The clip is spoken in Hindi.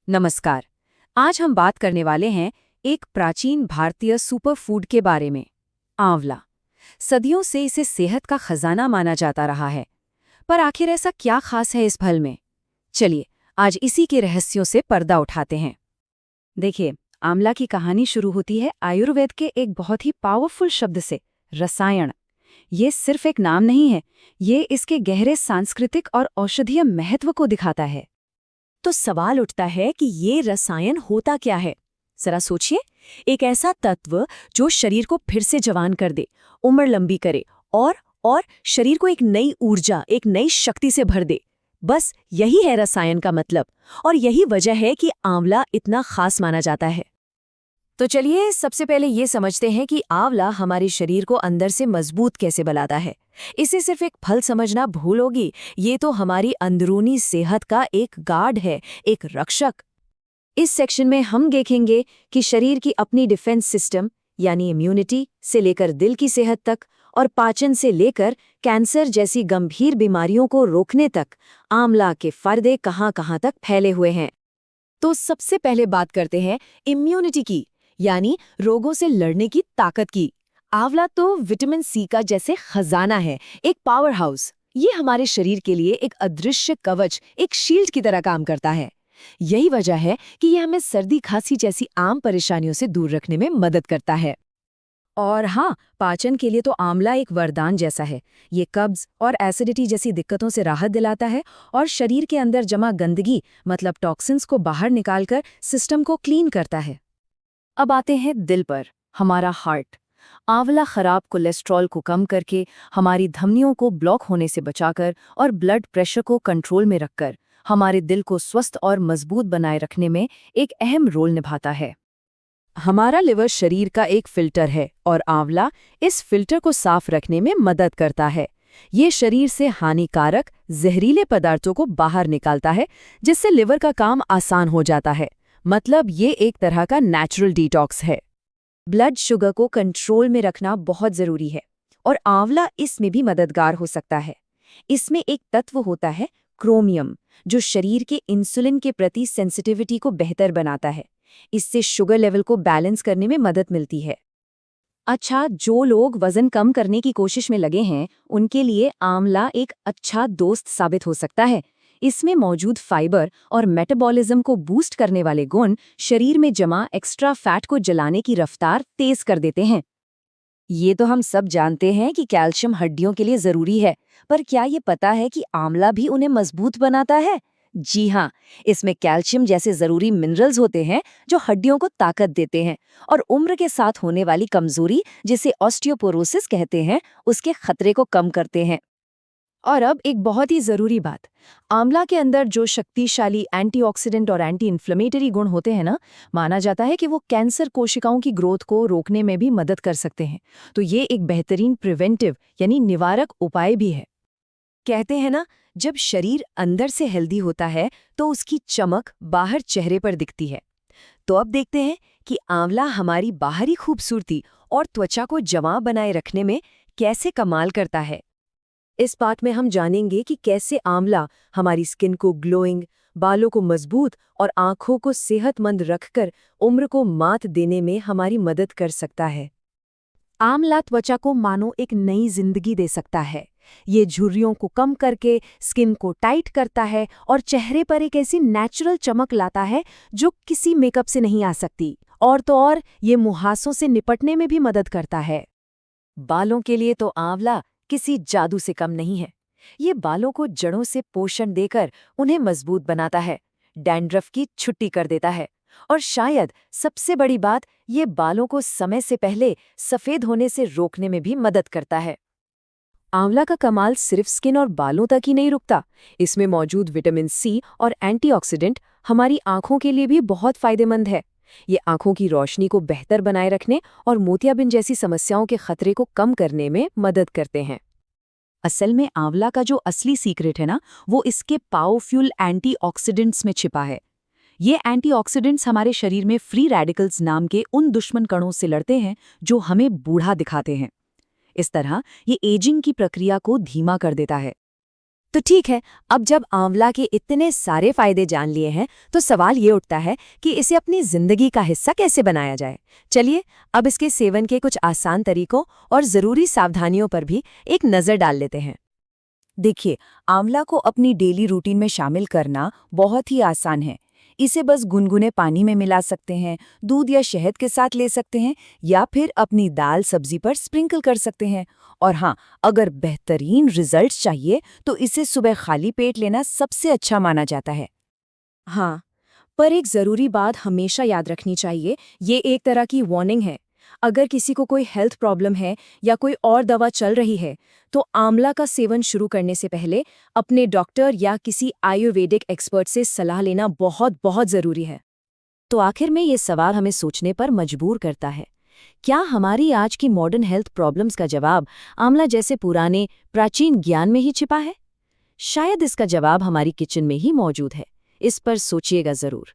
नमस्कार। आज हम बात करने वाले हैं एक प्राचीन भारतीय सुपर फूड के बारे में, आंवला। सदियों से इसे सेहत का खजाना माना जाता रहा है। पर आखिर ऐसा क्या खास है इस फल में? चलिए, आज इसी के रहस्यों से पर्दा उठाते हैं। देखिए, आंवला की कहानी शुरू होती है आयुर्वेद के एक बहुत ही पावरफुल शब्द से, रसायन। ये सिर्फ एक नाम नहीं है, ये इसके गहरे सांस्कृतिक और औषधीय महत्व को दिखाता है। तो सवाल उठता है कि ये रसायन होता क्या है। जरा सोचिए, एक ऐसा तत्व जो शरीर को फिर से जवान कर दे, उम्र लंबी करे और शरीर को एक नई ऊर्जा, एक नई शक्ति से भर दे। बस यही है रसायन का मतलब, और यही वजह है कि आंवला इतना खास माना जाता है। तो चलिए सबसे पहले ये समझते हैं कि आंवला हमारे शरीर को अंदर से मजबूत कैसे बनाता है। इसे सिर्फ एक फल समझना भूल होगी, ये तो हमारी अंदरूनी सेहत का एक गार्ड है, एक रक्षक। इस सेक्शन में हम देखेंगे कि शरीर की अपनी डिफेंस सिस्टम यानी इम्यूनिटी से लेकर दिल की सेहत तक और पाचन से लेकर कैंसर जैसी गंभीर बीमारियों को रोकने तक आंवला के फायदे कहाँ-कहाँ तक फैले हुए हैं। तो सबसे पहले बात करते हैं इम्यूनिटी की, यानी रोगों से लड़ने की ताकत की। आंवला तो विटामिन सी का जैसे खजाना है, एक पावर हाउस। ये हमारे शरीर के लिए एक अदृश्य कवच, एक शील्ड की तरह काम करता है। यही वजह है कि ये हमें सर्दी खांसी जैसी आम परेशानियों से दूर रखने में मदद करता है। और हाँ, पाचन के लिए तो आंवला एक वरदान जैसा है। ये कब्ज और एसिडिटी जैसी दिक्कतों से राहत दिलाता है और शरीर के अंदर जमा गंदगी मतलब टॉक्सिन्स को बाहर निकालकर सिस्टम को क्लीन करता है। अब आते हैं दिल पर, हमारा हार्ट। आंवला खराब कोलेस्ट्रॉल को कम करके, हमारी धमनियों को ब्लॉक होने से बचाकर और ब्लड प्रेशर को कंट्रोल में रखकर हमारे दिल को स्वस्थ और मजबूत बनाए रखने में एक अहम रोल निभाता है। हमारा लिवर शरीर का एक फिल्टर है और आंवला इस फिल्टर को साफ रखने में मदद करता है। ये शरीर से हानिकारक जहरीले पदार्थों को बाहर निकालता है, जिससे लिवर का काम आसान हो जाता है। मतलब ये एक तरह का नेचुरल डिटॉक्स है। ब्लड शुगर को कंट्रोल में रखना बहुत जरूरी है और आंवला इसमें भी मददगार हो सकता है। इसमें एक तत्व होता है क्रोमियम, जो शरीर के इंसुलिन के प्रति सेंसिटिविटी को बेहतर बनाता है। इससे शुगर लेवल को बैलेंस करने में मदद मिलती है। अच्छा, जो लोग वजन कम करने की कोशिश में लगे हैं, उनके लिए आंवला एक अच्छा दोस्त साबित हो सकता है। इसमें मौजूद फाइबर और मेटाबॉलिज्म को बूस्ट करने वाले गुण शरीर में जमा एक्स्ट्रा फैट को जलाने की रफ्तार तेज कर देते हैं। ये तो हम सब जानते हैं कि कैल्शियम हड्डियों के लिए जरूरी है, पर क्या ये पता है कि आंवला भी उन्हें मजबूत बनाता है? जी हाँ, इसमें कैल्शियम जैसे जरूरी मिनरल्स होते हैं जो हड्डियों को ताकत देते हैं और उम्र के साथ होने वाली कमजोरी, जिसे ऑस्टियोपोरोसिस कहते हैं, उसके खतरे को कम करते हैं। और अब एक बहुत ही जरूरी बात, आंवला के अंदर जो शक्तिशाली एंटीऑक्सीडेंट और एंटी इन्फ्लेमेटरी गुण होते हैं ना, माना जाता है कि वो कैंसर कोशिकाओं की ग्रोथ को रोकने में भी मदद कर सकते हैं। तो ये एक बेहतरीन प्रिवेंटिव यानी निवारक उपाय भी है। कहते हैं ना, जब शरीर अंदर से हेल्दी होता है तो उसकी चमक बाहर चेहरे पर दिखती है। तो अब देखते हैं कि आंवला हमारी बाहरी खूबसूरती और त्वचा को जवां बनाए रखने में कैसे कमाल करता है। इस पार्ट में हम जानेंगे कि कैसे आंवला हमारी स्किन को ग्लोइंग, बालों को मजबूत और आंखों को सेहतमंद रखकर उम्र को मात देने में हमारी मदद कर सकता है। आंवला त्वचा को मानो एक नई जिंदगी दे सकता है। ये झुर्रियों को कम करके स्किन को टाइट करता है और चेहरे पर एक ऐसी नेचुरल चमक लाता है जो किसी मेकअप से नहीं आ सकती। और तो और ये मुहासों से निपटने में भी मदद करता है। बालों के लिए तो आंवला किसी जादू से कम नहीं है। ये बालों को जड़ों से पोषण देकर उन्हें मजबूत बनाता है, डैंड्रफ की छुट्टी कर देता है और शायद सबसे बड़ी बात, ये बालों को समय से पहले सफेद होने से रोकने में भी मदद करता है। आंवला का कमाल सिर्फ स्किन और बालों तक ही नहीं रुकता। इसमें मौजूद विटामिन सी और एंटीऑक्सीडेंट हमारी आंखों के लिए भी बहुत फायदेमंद है। ये आंखों की रोशनी को बेहतर बनाए रखने और मोतियाबिंद जैसी समस्याओं के खतरे को कम करने में मदद करते हैं। असल में आंवला का जो असली सीक्रेट है ना, वो इसके पावरफुल एंटीऑक्सीडेंट्स में छिपा है। ये एंटीऑक्सीडेंट्स हमारे शरीर में फ्री रेडिकल्स नाम के उन दुश्मन कणों से लड़ते हैं जो हमें बूढ़ा दिखाते हैं। इस तरह ये एजिंग की प्रक्रिया को धीमा कर देता है। तो ठीक है, अब जब आंवला के इतने सारे फायदे जान लिए हैं तो सवाल ये उठता है कि इसे अपनी जिंदगी का हिस्सा कैसे बनाया जाए। चलिए अब इसके सेवन के कुछ आसान तरीकों और ज़रूरी सावधानियों पर भी एक नज़र डाल लेते हैं। देखिए, आंवला को अपनी डेली रूटीन में शामिल करना बहुत ही आसान है। इसे बस गुनगुने पानी में मिला सकते हैं, दूध या शहद के साथ ले सकते हैं, या फिर अपनी दाल सब्जी पर स्प्रिंकल कर सकते हैं। और हाँ, अगर बेहतरीन रिजल्ट्स चाहिए तो इसे सुबह खाली पेट लेना सबसे अच्छा माना जाता है। हाँ, पर एक ज़रूरी बात हमेशा याद रखनी चाहिए, ये एक तरह की वार्निंग है। अगर किसी को कोई हेल्थ प्रॉब्लम है या कोई और दवा चल रही है, तो आंवला का सेवन शुरू करने से पहले अपने डॉक्टर या किसी आयुर्वेदिक एक्सपर्ट से सलाह लेना बहुत बहुत ज़रूरी है। तो आखिर में ये सवाल हमें सोचने पर मजबूर करता है, क्या हमारी आज की मॉडर्न हेल्थ प्रॉब्लम्स का जवाब आंवला जैसे पुराने प्राचीन ज्ञान में ही छिपा है? शायद इसका जवाब हमारी किचन में ही मौजूद है। इस पर सोचिएगा ज़रूर।